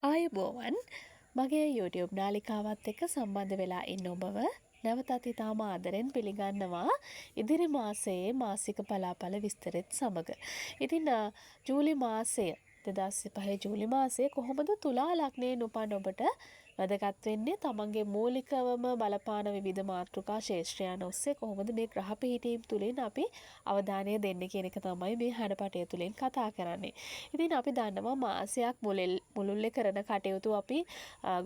ආයුබෝවන් මගේ YouTube නාලිකාවත් එක්ක සම්බන්ධ වෙලා ඉන්න ඔබව නැවතත් ඉතාම ආදරෙන් පිළිගන්නවා ඉදිරි මාසයේ මාසික පලාපල විස්තරෙත් සමග. ඉතින් ජූලි මාසය 2005 ජූලි මාසයේ කොහොමද තුලා ලග්නයෙන් උපන් ඔබට වැදගත් වෙන්නේ තමන්ගේ මූලිකවම බලපාන විවිධ මාතෘකා ශේෂ්ත්‍රයන් ඔස්සේ කොහොමද මේ ග්‍රහ පිහිටීම් තුලින් අපි අවධානය දෙන්නේ කියන එක තමයි මේ හඩපටය තුලින් කතා කරන්නේ. ඉතින් අපි දන්නවා මාසයක් මුළුල්ලේ කරන කටයුතු අපි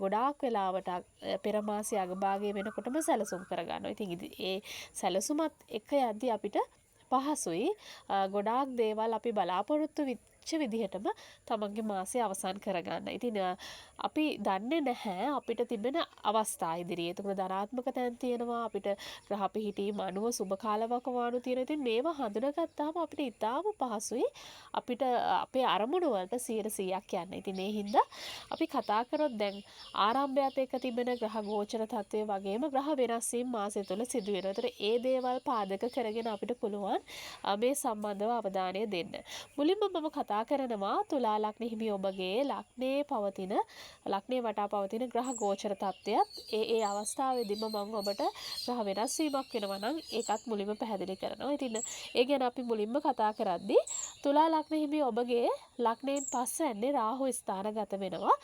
ගොඩාක් වෙලාවට පෙර මාසයේ අගභාගයේ වෙනකොටම සැලසුම් කරගන්නවා. ඉතින් ඒ සැලසුමත් එක්ක යද්දී අපිට පහසුයි ගොඩාක් දේවල් අපි බලාපොරොත්තු විදිහටම තමන්ගේ මාසය අවසන් කරගන්න. ඉතින් අපි දන්නේ නැහැ අපිට තිබෙන අවස්ථා ඉදිරියේ. එතකොට ධනාත්මක තැන් තියෙනවා අපිට ග්‍රහ පිහිටීම් අනුව සුබ කාලවකවානු තියෙනවා. ඉතින් මේවා හඳුනාගත්තාම අපිට ඉතාම පහසුයි අපිට අපේ අරමුණු වලට 100%ක් යන්න. ඉතින් මේ හින්දා අපි කතා කරොත් දැන් ආරම්භයත් එක්ක තිබෙන ග්‍රහ ගෝචර තත්ත්වය වගේම ග්‍රහ වෙනස් වීම මාසය තුළ සිදු වෙනවා. ඒතර ඒ දේවල් පාදක කරගෙන අපිට පුළුවන් මේ සම්බන්ධව අවධානය දෙන්න. මුලින්ම මම කතා කරනවා තුලා ලග්න හිමි ඔබගේ ලග්නයේ පවතින ලග්නයේ වටා පවතින ග්‍රහ ගෝචර තත්ත්වයත් ඒ අවස්ථාවේදීම මම ඔබට ග්‍රහ වෙනස් වීමක් වෙනවා නම් ඒකත් මුලින්ම පැහැදිලි කරනවා. ඉතින් ඒ ගැන අපි මුලින්ම කතා කරද්දී තුලා ලග්න හිමි ඔබගේ ලග්නයෙන් පස්වැන්නේ රාහු ස්ථානගත වෙනවා.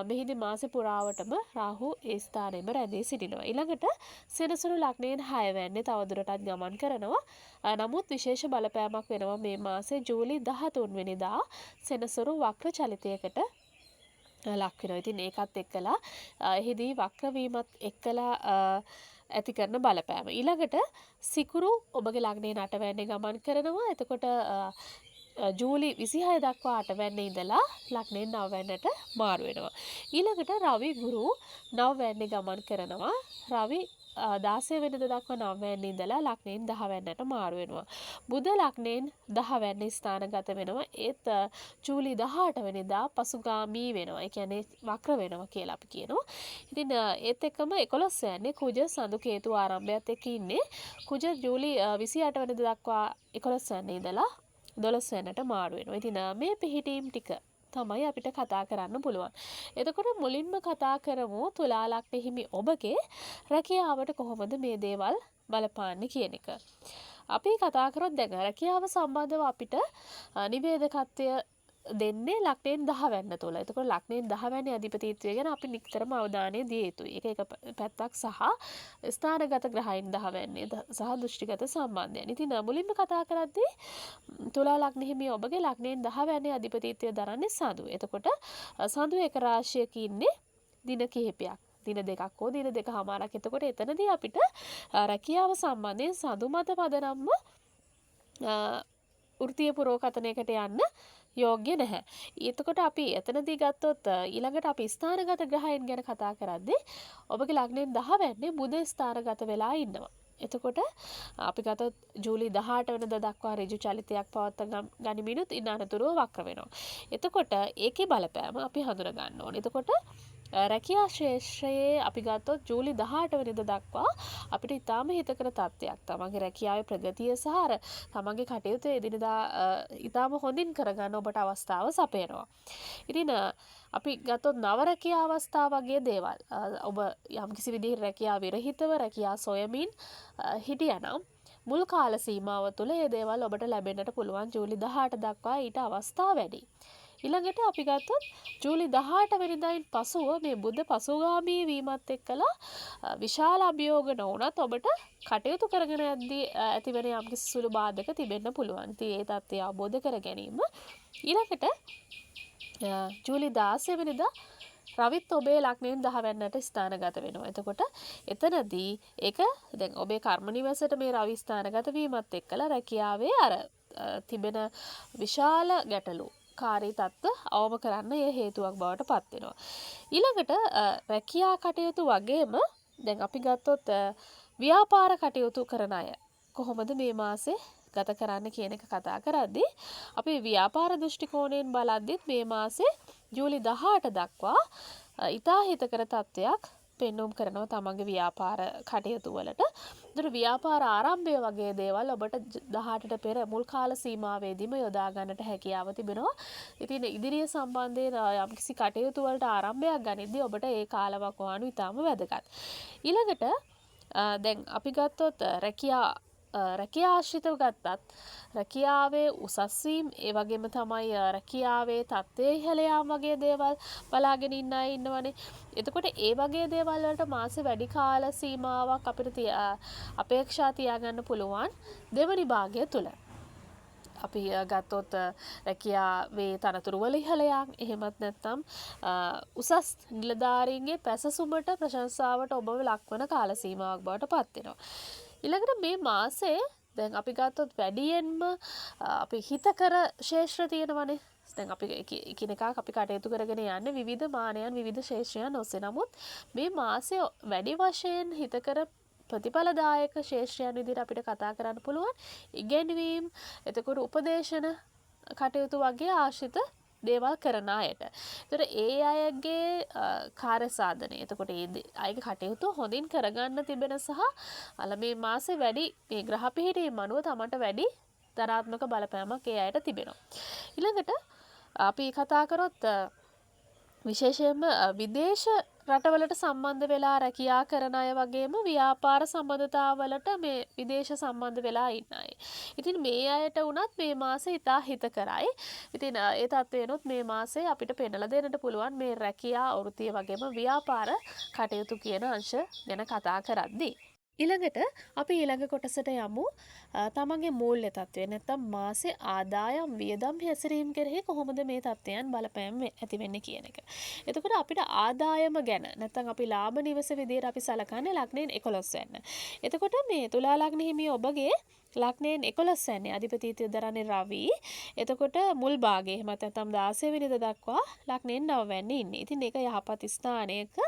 මෙහිදී මාස පුරාවටම රාහු ඒ ස්ථානයේම රැඳී සිටිනවා. ඊළඟට සෙනසුරු ලග්නයෙන් 6 වැන්නේ තවදුරටත් ගමන් කරනවා. නමුත් විශේෂ බලපෑමක් වෙනවා මේ මාසේ ජූලි 13 වෙනිදා සෙනසුරු වක්‍ර චලිතයකට ලක් වෙනවා. ඉතින් ඒකත් එක්කලා එහිදී වක්‍ර වීමත් එක්කලා ඇති කරන බලපෑම. ඊළඟට සිකුරු ඔබගේ ලග්නයේ 8 වැන්නේ ගමන් කරනවා. එතකොට ජූලි 26 දක්වා 8 වැන්නේ ඉඳලා ලග්නයෙන් 9 වැන්නට මාරු වෙනවා. ඊළඟට රවි ගුරු 9 වැන්නේ ගමන් කරනවා. රවි 16 වෙනිදා දක්වා 9 වැන්නේ ඉඳලා ලග්නයෙන් 10 වැන්නට මාරු වෙනවා. බුධ ලග්නයෙන් 10 වැන්නේ ස්ථානගත වෙනවා. ඒත් ජූලි 18 වෙනිදා පසුගාමී වෙනවා. ඒ කියන්නේ වක්‍ර වෙනවා කියලා අපි කියනවා. ඉතින් ඒත් එක්කම 11 වැන්නේ කුජ සඳු කේතු ආරම්භයත් එක්ක ඉන්නේ. කුජ ජූලි 28 වෙනිදා දක්වා 11 වැන්නේ ඉඳලා 12 වෙනට මාරු වෙනවා. ඉතින් මේ පිහිටීම් ටික තමයි අපිට කතා කරන්න පුළුවන්. එතකොට මුලින්ම කතා කරමු තුලා ලග්න හිමි ඔබගේ රැකියාවට කොහොමද මේ දේවල් බලපාන්නේ කියන එක. අපි කතා කරොත් දැන් රැකියාව සම්බන්ධව අපිට නිවේදකත්වය දෙන්නේ ලග්නයෙන් 10 වැන්න තුල. එතකොට ලග්නයෙන් 10 වැන්නේ අධිපතිත්වය ගැන අපි නිතරම අවධානය දිය යුතුයි. ඒක එක පැත්තක් සහ ස්ථානගත ග්‍රහයන් 10 වැන්නේ සහ දෘෂ්ටිගත සම්බන්ධයන්. ඉතින් මුලින්ම කතා කරද්දී තුලා ලග්න හිමි ඔබගේ ලග්නයෙන් 10 වැන්නේ අධිපතිත්වය දරන්නේ සඳු. එතකොට සඳු එක රාශියක ඉන්නේ දින කිහිපයක්. දින දෙකක් හෝ දින දෙකමාරක්. එතකොට එතනදී අපිට රැකියාව සම්බන්ධයෙන් සඳු මත පදනම්ම වෘත්තීය පුරෝකථනයකට යන්න යෝග්‍ය නැහැ. එතකොට අපි එතනදී ගත්තොත් ඊළඟට අපි ස්ථානගත ග්‍රහයන් ගැන කතා කරද්දී ඔබගේ ලග්නයෙන් 10 වැන්නේ බුධ ස්ථානගත වෙලා ඉන්නවා. එතකොට අපි ගත්තොත් ජූලි 18 වෙනිදා දක්වා ඍජු චලිතයක් පවත්වා ගනිමිනුත් ඉන් අනතුරුව වක්‍ර වෙනවා. එතකොට ඒකේ බලපෑම අපි හඳුනා ගන්න ඕනේ. එතකොට රැකියා ශේෂ්ත්‍රයේ අපි ගත්තොත් ජූලි 18 වෙනිදා දක්වා අපිට ඉතාම හිතකර තත්ත්වයක් තමන්ගේ රැකියාවේ ප්‍රගතිය සහ තමන්ගේ කටයුතු එදිනදා ඉතාම හොඳින් කරගන්න ඔබට අවස්ථාව සපයනවා. ඉතින් අපි ගත්තොත් නව රැකියා අවස්ථා වගේ දේවල් ඔබ යම්කිසි විදිහට රැකියා විරහිතව රැකියා සොයමින් හිටියනම් මුල් කාල සීමාව තුළ මේ දේවල් ඔබට ලැබෙන්නට පුළුවන් ජූලි 18 දක්වා ඊට අවස්ථා වැඩි. ඊළඟට අපි ගත්තොත් ජූලි 18 වෙනිදායින් පසුව මේ බුද්ධ පසුගාමී වීමත් එක්කලා විශාල අභියෝග නොවුනත් ඔබට කටයුතු කරගෙන යද්දී ඇතිවෙන යම්කිසි සුළු බාධක තිබෙන්න පුළුවන්. ඉතින් ඒ தත්ත්වය අවබෝධ කර ගැනීම ඊළඟට ජූලි 16 වෙනිදා රවිත් ඔබේ ලග්නයෙන් 10 වැන්නට ස්ථානගත වෙනවා. එතකොට එතනදී ඒක දැන් ඔබේ කර්ම නිවසට මේ රවි ස්ථානගත වීමත් එක්කලා රැකියාවේ අර තිබෙන විශාල ගැටලු කාරී තත්ත්ව අවම කරන්න ඒ හේතුවක් බවට පත් වෙනවා. ඊළඟට රැකියා කටයුතු වගේම දැන් අපි ගත්තොත් ව්‍යාපාර කටයුතු කරන අය කොහොමද මේ මාසේ ගත කරන්න කියන එක කතා කරද්දී අපි ව්‍යාපාර දෘෂ්ටි කෝණයෙන් බලද්දිත් මේ මාසේ ජූලි 18 දක්වා ඉතා හිතකර තත්ත්වයක් පෙන්වුම් කරනවා තමන්ගේ ව්‍යාපාර කටයුතු වලට. ඒතර ව්‍යාපාර ආරම්භය වගේ දේවල් ඔබට 18ට පෙර මුල් කාල සීමාවෙදීම යොදා ගන්නට හැකියාව තිබෙනවා. ඉතින් ඉදිරිය සම්බන්ධයෙන් යම්කිසි කටයුතු වලට ආරම්භයක් ගනිද්දී ඔබට ඒ කාලවකවානු ඉතාම වැදගත්. ඊළඟට දැන් අපි ගත්තොත් රැකියා ආශ්‍රිතව ගත්තත් රැකියාවේ උසස් වීම ඒ වගේම තමයි රැකියාවේ තත්ත්වයේ ඉහළ යාම වගේ දේවල් බලාගෙන ඉන්න අය ඉන්නවනේ. එතකොට ඒ වගේ දේවල් වලට මාසෙ වැඩි කාල සීමාවක් අපිට අපේක්ෂා තියාගන්න පුළුවන් දෙවනි භාගය තුල. අපි ගත්තොත් රැකියාවේ තනතුරු වල ඉහළ යාම එහෙමත් නැත්නම් උසස් නිලධාරීන්ගේ පැසසුමට ප්‍රශංසාවට ඔබව ලක්වන කාල සීමාවක් බවට පත් වෙනවා. ඊළඟට මේ මාසේ දැන් අපි ගත්තොත් වැඩියෙන්ම අපි හිතකර ශේෂ්ත්‍ර තියෙනවනේ. දැන් අපි එකිනෙකා අපි කටයුතු කරගෙන යන්නේ විවිධ මානයන් විවිධ ශේෂ්ත්‍රයන් ඔස්සේ. නමුත් මේ මාසේ වැඩි වශයෙන් හිතකර ප්‍රතිඵලදායක ශේෂ්ත්‍රයන් විදිහට අපිට කතා කරන්න පුළුවන් ඉගෙනවීම, එතකොට උපදේශන කටයුතු වගේ ආශ්‍රිත දේවල් කරන අයට. ඒතර ඒ අයගේ කාර්ය සාධනය. එතකොට ඒ අයගේ කටයුතු හොඳින් කරගන්න තිබෙන සහ මේ මාසේ වැඩි මේ ග්‍රහ පිහිටීම් අනුව තමන්ට වැඩි ධනාත්මක බලපෑමක් ඒ අයට තිබෙනවා. ඊළඟට අපි කතා කරොත් විශේෂයෙන්ම විදේශ රටවලට සම්බන්ධ වෙලා රැකියා කරන අය වගේම ව්‍යාපාර සම්බන්ධතාවලට මේ විදේශ සම්බන්ධ වෙලා ඉන්න අය. ඉතින් මේ අයට වුණත් මේ මාසේ ඉතා හිතකරයි. ඉතින් ඒ තත්ත්වයනොත් මේ මාසේ අපිට පෙන්නලා දෙන්නට පුළුවන් මේ රැකියා වෘත්තිය වගේම ව්‍යාපාර කටයුතු කියන අංශ ගැන කතා කරද්දී. ඊළඟට අපි ඊළඟ කොටසට යමු. තමන්ගේ මූල්‍ය තත්ත්වය නැත්නම් මාසේ ආදායම් වියදම් හැසිරීම කෙරෙහි කොහොමද මේ තත්ත්වයන් බලපෑම් ඇති වෙන්නේ කියන එක. එතකොට අපිට ආදායම ගැන නැත්නම් අපි ලාභ නිවස විදියට අපි සලකන්නේ ලග්නයෙන් 11 වෙන්න. එතකොට මේ තුලා ලග්න හිමිය ඔබගේ ලග්නයෙන් 11 වෙනි අධිපතිත්වය දරන්නේ රවි. එතකොට මුල් භාගයේ එහෙම නැත්නම් 16 වෙනිදා දක්වා ලග්නයෙන් 9 වෙන්නේ ඉන්නේ. ඉතින් ඒක යහපත් ස්ථානයක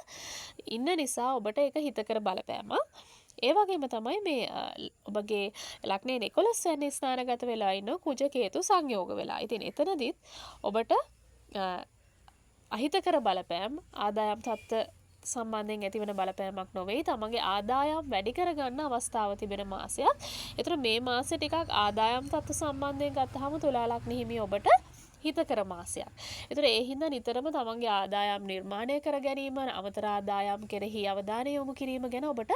ඉන්න නිසා ඔබට ඒක හිතකර බලපෑමක්. ඒ වගේම තමයි මේ ඔබගේ ලග්නයෙන් 11 වෙනි ස්ථානගත වෙලා ඉන්න කුජ කේතු සංයෝග වෙලා. ඉතින් එතනදිත් ඔබට අහිතකර බලපෑම් ආදායම් තත්ත්ව සම්බන්ධයෙන් ඇතිවන බලපෑමක් නොවේ. තමන්ගේ ආදායම් වැඩි කරගන්න අවස්ථාව තිබෙන මාසයක්. ඒතර මේ මාසේ ටිකක් ආදායම් තත්ත්ව සම්බන්ධයෙන් ගත්තාම තුලා ලග්න හිමි ඔබට හිතකර මාසයක්. ඒතර ඒ හින්දා නිතරම තමන්ගේ ආදායම් නිර්මාණය කර ගැනීම, අමතර ආදායම් කෙරෙහි අවධානය යොමු කිරීම ගැන ඔබට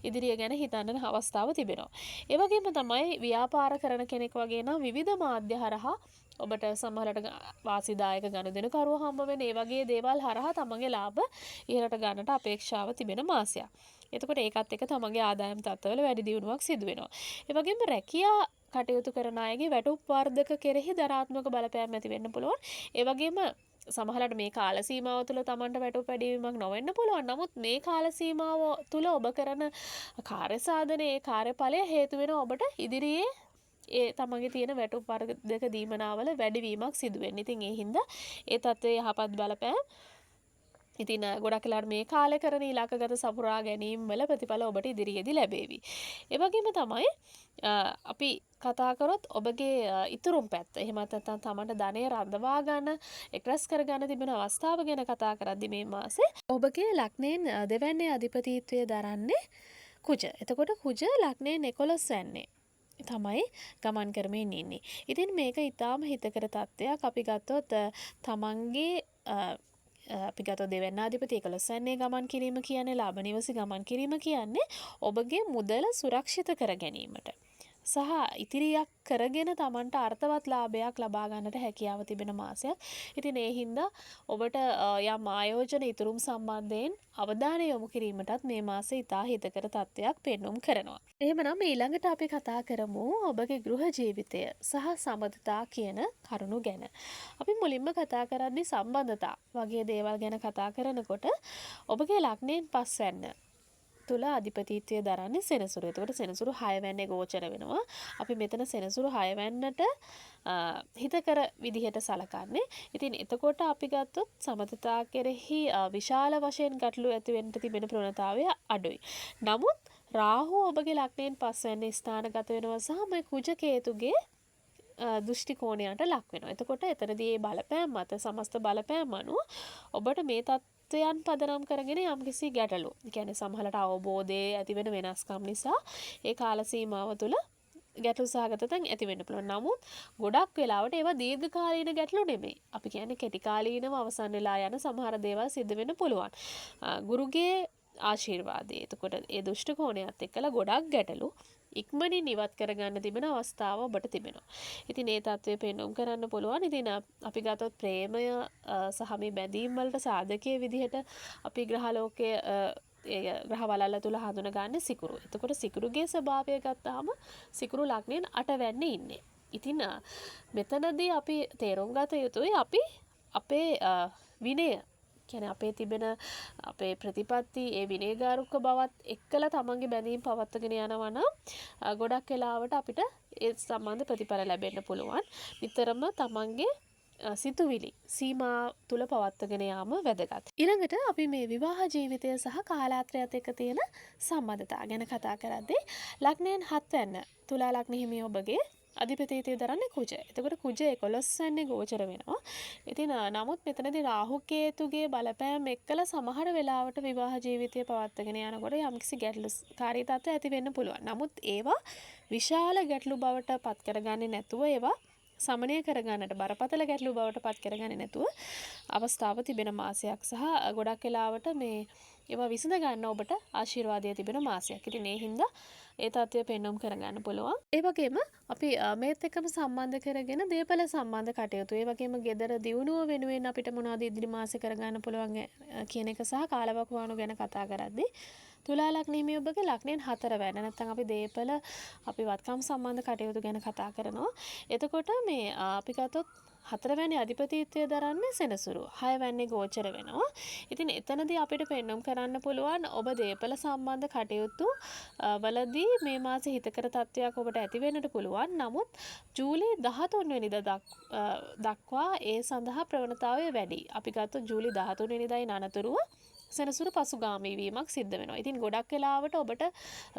ඉදිරිය ගැන හිතන්න අවස්ථාව තිබෙනවා. ඒ වගේම තමයි ව්‍යාපාර කරන කෙනෙක් වගේ නම් විවිධ මාධ්‍ය හරහා ඔබට සමහරට වාසිදායක ගනුදෙනු කරුවෝ හම්බ වෙන ඒ වගේ දේවල් හරහා තමන්ගේ ලාභ ඉහළට ගන්නට අපේක්ෂාව තිබෙන මාසයක්. එතකොට ඒකත් එක්ක තමන්ගේ ආදායම් තත්ත්වවල වැඩි දියුණුවක් සිදු වෙනවා. ඒ වගේම රැකියා කටයුතු කරන අයගේ වැටුප් වර්ධක කෙරෙහි ධනාත්මක බලපෑම් ඇති වෙන්න පුළුවන්. ඒ වගේම සමහරවිට මේ කාල සීමාව තුළ Tamanට වැටුප් වැඩිවීමක් නොවෙන්න පුළුවන්. නමුත් මේ කාල සීමාව තුළ ඔබ කරන කාර්ය සාධනයේ කාර්යඵලය හේතු වෙන ඔබට ඉදිරියේ ඒ තමන්ගේ තියෙන වැටුප් වර්ධක දීමනාවල වැඩිවීමක් සිදු වෙන්නේ. ඉතින් ඒ හින්දා ඒ තත්ත්වයේ යහපත් බලපෑම් ඉතින් ගොඩක් වෙලාවට මේ කාලේ කරන ඉලක්කගත සපුරා ගැනීම වල ප්‍රතිඵල ඔබට ඉදිරියේදී ලැබේවි. ඒ වගේම තමයි අපි කතා කරොත් ඔබගේ ඉතුරුම් පැත්ත. එහෙමත් නැත්නම් තමන්ට ධනය රඳවා ගන්න, එක්රැස් කර ගන්න තිබෙන අවස්ථාව ගැන කතා කරද්දී මේ මාසේ ඔබගේ ලග්නයෙන් දෙවැන්නේ අධිපතිත්වය දරන්නේ කුජ. එතකොට කුජ ලග්නයෙන් 11 වෙන්නේ තමයි ගමන් කරමින් ඉන්නේ. ඉතින් මේක ඊටාම හිතකර තත්ත්වයක්. අපි ගත්තොත් තමන්ගේ අපි ගත්තොත් දෙවැන්නාධිපති 11 වෙනියේ ගමන් කිරීම කියන්නේ ලාභ නිවසේ ගමන් කිරීම කියන්නේ ඔබගේ මුදල සුරක්ෂිත කර ගැනීමට සහ ඉතිරියක් කරගෙන Tamanට අර්ථවත් ලාභයක් ලබා ගන්නට හැකියාව තිබෙන මාසයක්. ඉතින් ඒ හින්දා ඔබට යම් ආයෝජන ඉතුරුම් සම්බන්ධයෙන් අවධානය යොමු කිරීමටත් මේ මාසේ ඉතා හිතකර තත්ත්වයක් පෙන්වුම් කරනවා. එහෙමනම් ඊළඟට අපි කතා කරමු ඔබගේ ගෘහ ජීවිතය සහ සමබරතා කියන කරුණු ගැන. අපි මුලින්ම කතා කරන්නේ සම්බන්ධතා වගේ දේවල් ගැන කතා කරනකොට ඔබගේ ලග්නයෙන් 5 වෙන්න තුල අධිපතිත්වය දරන්නේ සෙනසුරු. එතකොට සෙනසුරු 6 වෙනියේ ගෝචර වෙනවා. අපි මෙතන සෙනසුරු 6 වෙන්නට හිතකර විදිහට සලකන්නේ. ඉතින් එතකොට අපි ගත්තොත් සමතතා කෙරෙහි විශාල වශයෙන් ගැටලු ඇති වෙන්න තිබෙන ප්‍රවණතාවය අඩුයි. නමුත් රාහු ඔබගේ ලග්නයෙන් 5 වෙනි ස්ථානගත වෙනවා සහ මේ කුජ කේතුගේ දෘෂ්ටි කෝණයට ලක් වෙනවා. එතකොට එතනදී මේ බලපෑම් මත සමස්ත බලපෑම් අනුව ඔබට මේ තත්වයන් පදනම් කරගෙන යම්කිසි ගැටලු. ඒ කියන්නේ සමහරට අවබෝධයේ ඇති වෙන වෙනස්කම් නිසා ඒ කාල සීමාව තුළ ගැටලු සහගත තැන් ඇති වෙන්න පුළුවන්. නමුත් ගොඩක් වෙලාවට ඒවා දීර්ඝකාලීන ගැටලු නෙමෙයි. අපි කියන්නේ කෙටි කාලීනව අවසන් වෙලා යන සමහර දේවල් සිද්ධ වෙන්න පුළුවන්. ගුරුගේ ආශිර්වාදය. එතකොට ඒ දෘෂ්ටි කෝණයත් එක්කලා ගොඩක් ගැටලු ඉක්මනින් ඉවත් කරගන්න තිබෙන අවස්ථාව ඔබට තිබෙනවා. ඉතින් ඒ தત્ත්වය පෙන්වුම් කරන්න පුළුවන්. ඉතින් අපි ගත්තොත් ප්‍රේමය සහ මේ බැඳීම් වලට සාධකයේ විදිහට අපි ග්‍රහලෝකයේ ග්‍රහ වලල්ල තුල හඳුනගන්නේ සිකුරු. එතකොට සිකුරුගේ ස්වභාවය ගත්තාම සිකුරු ලග්නයෙන් 8 වෙන්නේ ඉන්නේ. ඉතින් මෙතනදී අපි තේරුම් ගත යුතුයි අපි අපේ විනය කියන්නේ අපේ තිබෙන අපේ ප්‍රතිපත්ති ඒ විනයගාරුක බවත් එක්කලා තමන්ගේ බැඳීම් පවත්වාගෙන යනවා නම් ගොඩක් වෙලාවට අපිට ඒ සම්බන්ධ ප්‍රතිඵල ලැබෙන්න පුළුවන්. නිතරම තමන්ගේ සිතුවිලි සීමා තුල පවත්වාගෙන යාම වැදගත්. ඊළඟට අපි මේ විවාහ ජීවිතය සහ කාලාත්‍රයත් එක්ක තියෙන සම්බන්ධතාව ගැන කතා කරද්දී ලග්නයෙන් 7 වෙනි තුලා ලග්න හිමි ඔබගේ අධිපතියතිය දරන්නේ කුජ. එතකොට කුජ 11 වෙනි ගෝචර වෙනවා. ඉතින් නමුත් මෙතනදී රාහු කේතුගේ බලපෑම එක්කලා සමහර වෙලාවට විවාහ ජීවිතය පවත්වාගෙන යනකොට යම්කිසි ගැටලුකාරී තත්ත්ව ඇති වෙන්න පුළුවන්. නමුත් ඒවා විශාල ගැටලු බවට පත් කරගන්නේ නැතුව ඒවා සමනය කරගන්නට බරපතල ගැටලු බවට පත් කරගන්නේ නැතුව අවස්ථාව තිබෙන මාසයක් සහ ගොඩක් වෙලාවට මේ ඒවා විසඳ ගන්න ඔබට ආශිර්වාදය තිබෙන මාසයක්. ඉතින් ඒ හින්දා ඒ තත්ත්වය පෙන්වුම් කරගන්න පුළුවන්. ඒ වගේම අපි මේත් එක්කම සම්බන්ධ කරගෙන දේපල සම්බන්ධ කටයුතු. ඒ වගේම ගෙදර දියුණුව වෙනුවෙන් අපිට මොනවද ඉදිරි මාසේ කරගන්න පුළුවන් කියන එක සහ කාලවකවානු ගැන කතා කරද්දී තුලා ලග්න හිමි ඔබගේ ලග්නයෙන් 4 වෙනි නැත්නම් අපි දේපල අපි වත්කම් සම්බන්ධ කටයුතු ගැන කතා කරනවා. එතකොට මේ අපි ගත්තොත් 4 වෙනි අධිපතිත්වය දරන්නේ සෙනසුරු. 6 වෙනි ගෝචර වෙනවා. ඉතින් එතනදී අපිට පෙන්වුම් කරන්න පුළුවන් ඔබ දේපල සම්බන්ධ කටයුතු වලදී මේ මාසේ හිතකර තත්ත්වයක් ඔබට ඇති වෙන්නට පුළුවන්. නමුත් ජූලි 13 වෙනිදා දක්වා ඒ සඳහා ප්‍රවණතාවය වැඩි. අපි ගත්තොත් ජූලි 13 වෙනිදායින් අනතුරුව සෙනසුරු පසුගාමී වීමක් සිද්ධ වෙනවා. ඉතින් ගොඩක් වෙලාවට ඔබට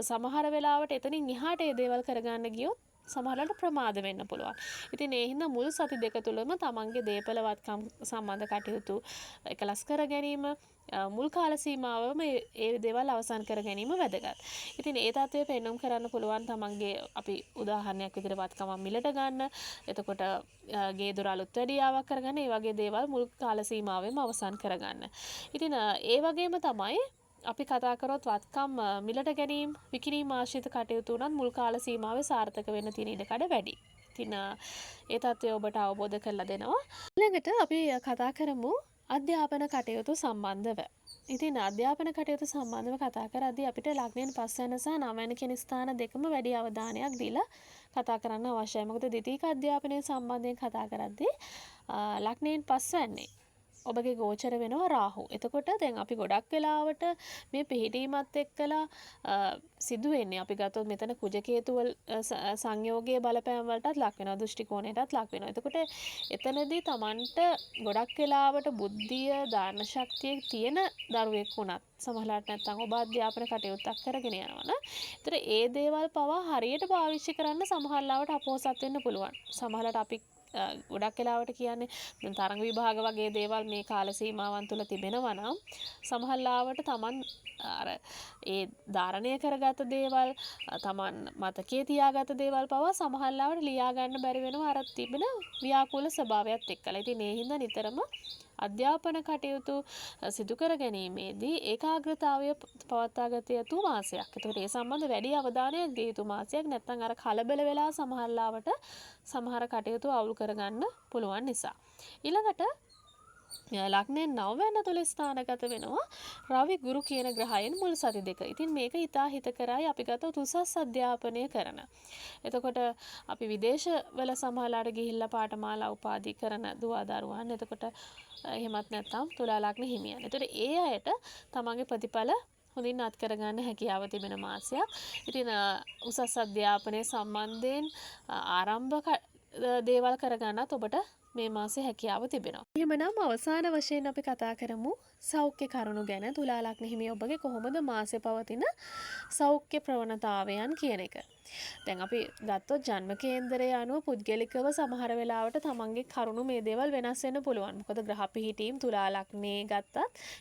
සමහර වෙලාවට එතනින් එහාට ඒ දේවල් කරගන්න ගියොත් සමහරවිට ප්‍රමාද වෙන්න පුළුවන්. ඉතින් ඒ හින්දා මුල් සති දෙක තුලම තමන්ගේ දේපල වත්කම් සම්බන්ධ කටයුතු එකලස් කර ගැනීම මුල් කාල සීමාවම ඒ දේවල් අවසන් කර ගැනීම වැදගත්. ඉතින් ඒ තත්ත්වය පෙන්වුම් කරන්න පුළුවන් තමන්ගේ අපි උදාහරණයක් විදිහට වත්කම මිලට ගන්න. එතකොට ගේ දොර අලුත් වැඩියාවක් කරගන්න. ඒ වගේ දේවල් මුල් කාල සීමාවෙම අවසන් කරගන්න. ඉතින් ඒ වගේම තමයි අපි කතා කරොත් වත්කම් මිලට ගැනීම විකිණීම් ආශ්‍රිත කටයුතු උනත් මුල් කාල සීමාවේ සාර්ථක වෙන්න තියෙන ඉඩකඩ වැඩි. ඉතින් ඒ තත්ත්වය ඔබට අවබෝධ කරලා දෙනවා. ඊළඟට අපි කතා කරමු අධ්‍යාපන කටයුතු සම්බන්ධව. ඉතින් අධ්‍යාපන කටයුතු සම්බන්ධව කතා කරද්දී අපිට ලග්නයෙන් 5 වෙනි සහ 9 වෙනි කියන ස්ථාන දෙකම වැඩි අවධානයක් දීලා කතා කරන්න අවශ්‍යයි. මොකද ද්විතීයික අධ්‍යාපනය සම්බන්ධයෙන් කතා කරද්දී ලග්නයෙන් 5 වෙනි ඔබගේ ගෝචර වෙනවා රාහු. එතකොට දැන් අපි ගොඩක් වෙලාවට මේ පිහිටීමත් එක්කලා සිදු වෙන්නේ අපි ගත්තොත් මෙතන කුජ කේතු සංයෝගයේ බලපෑම් වලටත් ලක් වෙනවා දෘෂ්ටි කෝණයටත් ලක් වෙනවා. එතකොට එතනදී Tamanට ගොඩක් වෙලාවට බුද්ධිය දාන ශක්තිය තියෙන දරුවෙක් වුණත් සමහරවිට නැත්නම් ඔබ අධ්‍යාපන කටයුත්තක් කරගෙන යනවනේ. ඒතර ඒ දේවල් පවා හරියට පාවිච්චි කරන්න සමහරවිට අපොහසත් වෙන්න පුළුවන්. සමහරවිට අපි ගොඩක් වෙලාවට කියන්නේ දැන් තරඟ විභාග වගේ දේවල් මේ කාල සීමාවන් තුල තිබෙනවා නම් සමහරවිට Taman අර ඒ ධාරණය කරගත දේවල් Taman මතකයේ තියාගත දේවල් පවා සමහරවිට ලියා ගන්න බැරි වෙනවා අර තිබෙන ව්‍යාකූල ස්වභාවයත් එක්කලා. ඉතින් ඒ හින්දා නිතරම අධ්‍යාපන කටයුතු සිදු කර ගැනීමේදී ඒකාග්‍රතාවය පවත්වා ගත යුතු මාසයක්. ඒකට ඒ සම්බන්ධ වැඩි අවධානයක් දිය යුතු මාසයක්. නැත්නම් අර කලබල වෙලා සමහරවිට සමහර කටයුතු අවුල් කරගන්න පුළුවන් නිසා. ඊළඟට ලග්නයෙන් 9 වෙනි තුල ස්ථානගත වෙනවා රවි ගුරු කියන ග්‍රහයන් මුල් සති දෙක. ඉතින් මේක ඊටා හිතකරයි අපි ගත්තොත් උසස් අධ්‍යාපනය කරන. එතකොට අපි විදේශවල සමහරලාට ගිහිල්ලා පාඨමාලා උපාධි කරන දුවා දරුවන්. එතකොට එහෙමත් නැත්නම් තුලා ලග්න හිමියන්. එතකොට ඒ අයට තමන්ගේ ප්‍රතිඵල හොඳින් අත් කරගන්න හැකියාව තිබෙන මාසයක්. ඉතින් උසස් අධ්‍යාපනය සම්බන්ධයෙන් ආරම්භක දේවල් කරගන්නත් ඔබට මේ මාසේ හැකියාව තිබෙනවා. එහෙමනම් අවසාන වශයෙන් අපි කතා කරමු සෞඛ්‍ය කරුණු ගැන. තුලා ලග්න හිමි ඔබගේ කොහොමද මාසේ පවතින සෞඛ්‍ය ප්‍රවණතාවයන් කියන එක. දැන් අපි ගත්තොත් ජන්ම කේන්දරය අනුව පුද්ගලිකව සමහර වෙලාවට තමන්ගේ කරුණු මේ දේවල් වෙනස් වෙන්න පුළුවන්. මොකද ග්‍රහ පිහිටීම් තුලා ලග්නේ ගත්තත්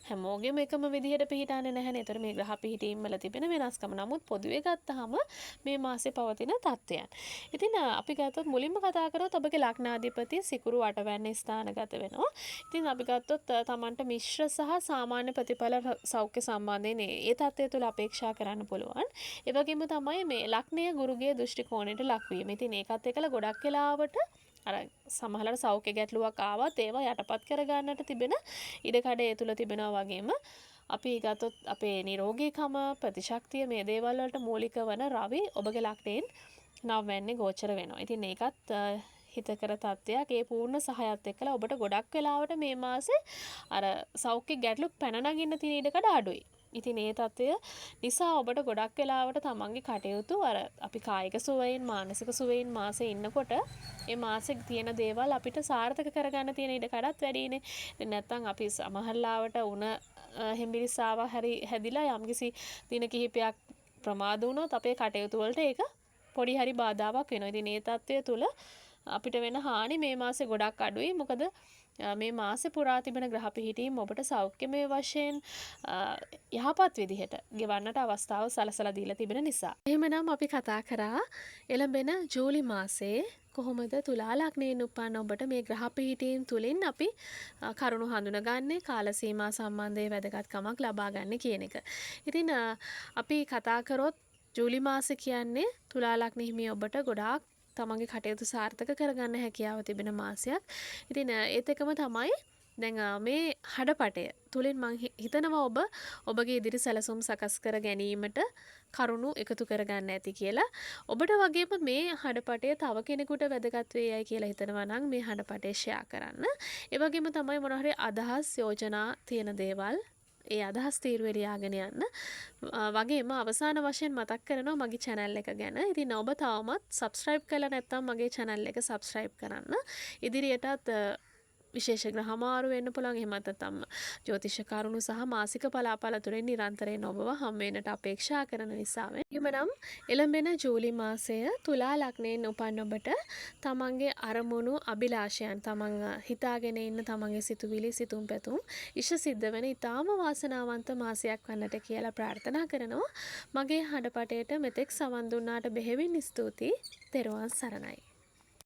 හැමෝගෙම එකම විදිහට පිහිටන්නේ නැහැනේ. ඒතර මේ ග්‍රහ පිහිටීම් වල තිබෙන වෙනස්කම. නමුත් පොදුවේ ගත්තාම මේ මාසේ පවතින තත්ත්වයන්. ඉතින් අපි ගත්තොත් මුලින්ම කතා කරොත් ඔබගේ ලග්නාධිපති සිකුරු 8 වැනි ස්ථානගත වෙනවා. ඉතින් අපි ගත්තොත් තමන්ට මිශ්‍ර සහ සාමාන්‍ය ප්‍රතිඵල සෞඛ්‍ය සම්බන්ධයෙන් ඒ තත්ත්වය තුළ අපේක්ෂා කරන්න පුළුවන්. ඒ වගේම තමයි මේ ලග්නය ගුරුගේ දෘෂ්ටි කෝණයට ලක්වීම. ඉතින් ඒකත් එක්කලා ගොඩක් වෙලාවට අර සමහරවල් සෞඛ්‍ය ගැටලුවක් ආවත් ඒවා යටපත් කරගන්නට තිබෙන ඉඩකඩ ඒ තුල තිබෙනවා වගේම අපි ගත්තොත් අපේ නිරෝගීකම ප්‍රතිශක්තිය මේ දේවල් වලට මූලික වන රවි ඔබගේ ලග්නයෙන් නව වෙන්නේ ගෝචර වෙනවා. ඉතින් ඒකත් හිතකර තත්ත්වයක්. ඒ පූර්ණ සහයත් එක්කලා ඔබට ගොඩක් වෙලාවට මේ මාසේ අර සෞඛ්‍ය ගැටලු පැන නගින්න තියෙන ඉඩකඩ අඩුයි. ඉතින් ඒ තත්ත්වය නිසා ඔබට ගොඩක් වෙලාවට තමන්ගේ කටයුතු අර අපි කායික සුවයෙන් මානසික සුවයෙන් මාසේ ඉන්නකොට ඒ මාසේ තියෙන දේවල් අපිට සාර්ථක කරගන්න තියෙන ඉඩකඩත් වැඩිනේ. ඉතින් නැත්තම් අපි සමහරලාවට උණ හෙම්බිරිස්සාව හරි හැදිලා යම්කිසි දින කිහිපයක් ප්‍රමාද වුණොත් අපේ කටයුතු වලට ඒක පොඩි හරි බාධාවක් වෙනවා. ඉතින් මේ තත්ත්වය තුල අපිට වෙන හානි මේ මාසේ ගොඩක් අඩුයි. මොකද මේ මාසේ පුරා තිබෙන ග්‍රහ පිහිටීම් ඔබට සෞඛ්‍යමය වශයෙන් යහපත් විදිහට ගෙවන්නට අවස්ථාව සලසලා දීලා තිබෙන නිසා. එහෙමනම් අපි කතා කරා එළඹෙන ජූලි මාසයේ කොහොමද තුලා ලග්නයෙන් උපන් ඔබට මේ ග්‍රහ පිහිටීම් තුලින් අපි කරුණු හඳුනගන්නේ කාල සීමා සම්බන්ධයේ වැදගත්කමක් ලබා ගන්න කියන එක. ඉතින් අපි කතා කරොත් ජූලි මාසෙ කියන්නේ තුලා ලග්න හිමි ඔබට ගොඩාක් තමන්ගේ කටයුතු සාර්ථක කරගන්න හැකියාව තිබෙන මාසයක්. ඉතින් ඒත් එකම තමයි දැන් මේ හඩපටය තුලින් මම හිතනවා ඔබගේ ඉදිරි සැලසුම් සකස් කර ගැනීමට කරුණු එකතු කරගන්න ඇති කියලා. ඔබට වගේම මේ හඩපටය තව කෙනෙකුට වැදගත් වේයයි කියලා හිතනවා නම් මේ හඩපටය ෂෙයා කරන්න. ඒ වගේම තමයි මොනවා හරි අදහස් යෝජනා තියෙන දේවල් ඒ අදහස් තීරුවේ ලියාගෙන යන්න. වගේම අවසාන වශයෙන් මතක් කරනවා මගේ channel එක ගැන. ඉතින් ඔබ තවමත් subscribe කරලා නැත්නම් මගේ channel එක subscribe කරන්න. ඉදිරියටත් විශේෂ ග්‍රහමාරු වෙන්න පුළුවන්. එහෙම නැත්නම් ජ්‍යොතිෂ කරුණු සහ මාසික පලාපල තුලින් නිරන්තරයෙන් ඔබව හම් වෙන්නට අපේක්ෂා කරන නිසා. එහෙමනම් එළඹෙන ජූලි මාසය තුලා ලග්නයෙන් උපන් ඔබට තමන්ගේ අරමුණු අභිලාෂයන් තමන් හිතාගෙන ඉන්න තමන්ගේ සිතුවිලි සිතුම් පැතුම් ඉෂ සිද්ධ වෙන ඊටාම වාසනාවන්ත මාසයක් වන්නට කියලා ප්‍රාර්ථනා කරනවා. මගේ හඩපටේට මෙතෙක් සවන් දුන්නාට බෙහෙවින් ස්තුතියි. තෙරුවන් සරණයි.